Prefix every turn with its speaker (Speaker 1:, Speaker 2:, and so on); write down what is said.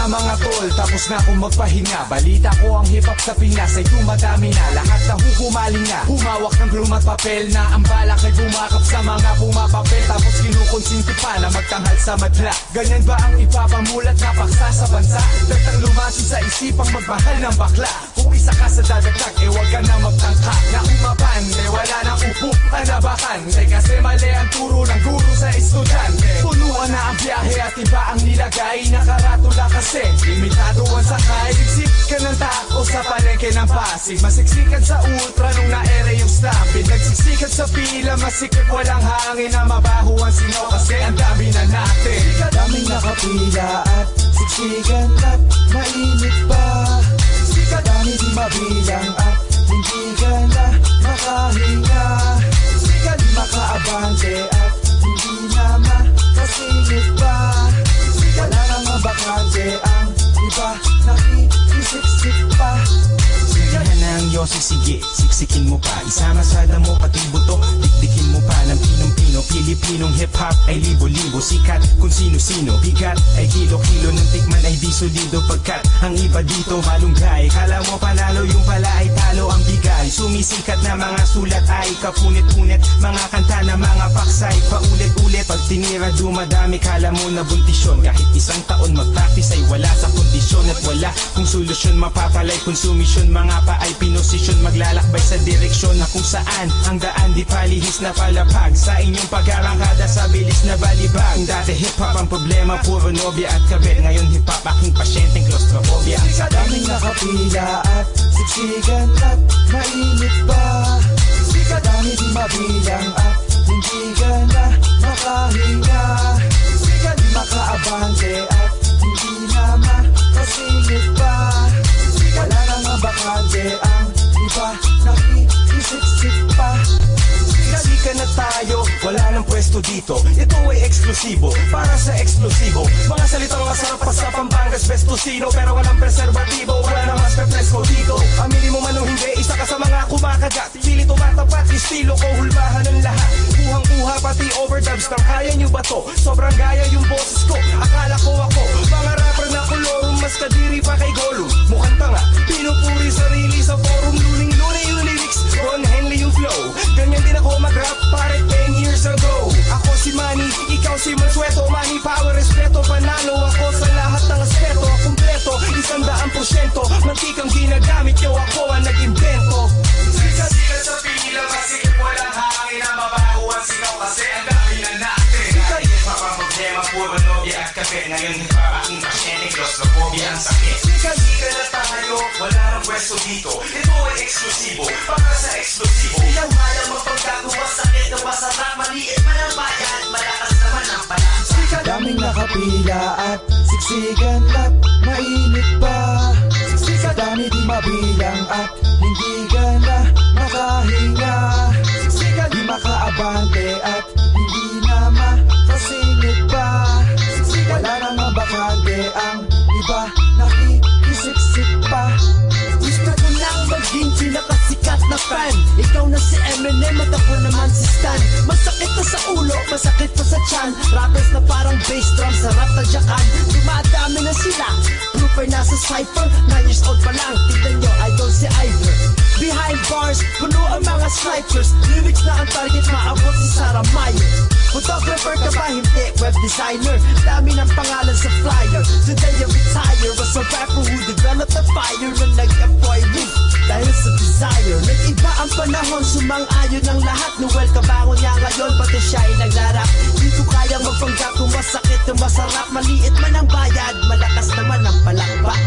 Speaker 1: na mga tol, tapos na akong magpahinga. Balita ko ang hip-hop sa Pinas ay dumadami na. Lahat na huhumaling na, humawak ng pluma at papel na ang balak ay bumakap sa mga pumapapel. Tapos kinukonsinti pa na magtanghal sa madla. Ganyan ba ang ipapamulat na paksa sa bansa? Dagtang lumasin sa isipang magmahal ng bakla. Kung isa ka sa dadagdag, eh wag ka na magtangka. Na umapan, eh wala nang upo, anabakan. Eh kasi mali ang turo ng guro sa estudyante. Punuan na ang biyahe at iba ang nilagay. Nakaratula kasi, limitado ang sakay. Siksik ka ng tao sa palengke ng Pasig. Masiksikan sa ultra nung na-ere yung stampin. Nagsiksikan sa pila, masikip walang hangin. Na mabaho ang sinaw kasi ang dami na natin.
Speaker 2: Daming nakapila at siksikan at mainit pa. Dami di mabilang at hindi ka na makahinga. Di makaabante at hindi na makasingit pa. Wala nang mabakante ang iba nakikisiksik pa.
Speaker 3: Sinihan na ang Yossi, sige, siksikin mo pa. Isama sa damo pati buto, dikdikin mo pa. Ng pinong-pino, Pilipinong hip-hop ay libo-libo. Sikat kung sino-sino, bigat ay kilo-kilo. Ng tikman ay di solido pagkat ang iba dito malunggay. Kala mo panalo, yung pala ay talo ang bigay. Sumisikat na mga sulat ay kapunit-punit. Mga kanta na mga paksay, paulit-ulit. Pag tinira dumadami, kala mo na buntisyon. Kahit isang taon mag-practice ay wala sa kondisyon. At wala kung solusyon, mapapalay konsumisyon. Mga pa ay pinosisyon, maglalakbay sa direksyon na kung saan ang daan di palihis na palapag. Sa inyong pag-arangkada sa bilis na balibag. Dati hip-hop ang problema, puro nobya at kabit. Ngayon hip-hop aking pasyenteng claustrophobia ang sakit.
Speaker 2: Daming nakapila at siksikan at mainit pa. Dami di mabilang at hindi ka na makahinga. Di makaabante at hindi na makasingit pa. Wala nang mabakante ang iba nakikisiksik pa.
Speaker 3: Siksikan na tayo, wala nang pwesto dito. Ito ay eksklusibo, para sa eksplosibo. Mga salitang masarap pa sa Pampangas, best tocino. Pero walang preservatibo, wala nang mas refresco dito. Aminin mo man o hindi, isa ka sa mga kumakagat. Pili tumatapat, estilo ko, hulbahan ng lahat. Buhang-buha pati overdubs, nang kaya nyo ba to? Sobrang gaya yung boses ko, akala ko ako. Mga rapper na kolorum, mas kadiri pa kay Gollum. Mukhang tanga, pinupuri sarili sa forum. Luning-luning yung lyrics, Ron Henley yung flow. Ganyan din ako mag-rap pare 10 years ago. Ako si Manny, ikaw si Mansueto. Money, power, respeto, panalo ako sa lahat ng aspeto. Kumpleto, 100%. Mantikang ginagamit, yo ako ang nag-invento.
Speaker 1: Sikat sa pila, masikip walang hangin. Na mabaho ang sinaw kasi ang dami na natin. Dati hip-hop ang problema, puro nobya at kape. Ngayon hip-hop aking pasyente, claustrophobia ang sakit. Sikat na tayo, wala nang pwesto dito. Ito ay eksklusibo, para sa eksklusibo.
Speaker 4: Ilang malang mapagkago, masakit na masarap. Maliit man ang bayan, malakas naman ang palasa.
Speaker 2: Daming nakapila at siksikan at mainit pa. Dami di mabilang at hindi ka na makahinga. Di makaabante at hindi na makasingit pa. Wala nang mabakante ang iba nakikisiksik pa.
Speaker 4: Gusto ko lang maging pinakasikat na fan. Ikaw na si Eminem at ako naman si Stan. Masakit na sa ulo, masakit pa sa tiyan. Rappers na parang bass drum, sarap na jakan. Dumadami na sila, trooper na sa cypher. 9 years old pa lang, tignan nyo, idol si Ivor. Behind bars, puno ang mga snipers. Lyrics na ang target, maabot si Sarah Meyer. Photographer ka ba? Hindi, web designer. Dami ng pangalan sa flyer. Today I retire as a rapper who developed a fire na nag-employ me dahil sa desire. Nag-iba ang panahon, sumang-ayon ang lahat. Noel kabangon niya ngayon, pati siya ay naglarap. Di ko kayang magpanggap kung masakit o masarap. Maliit man ang bayad, malakas naman ang palakpak.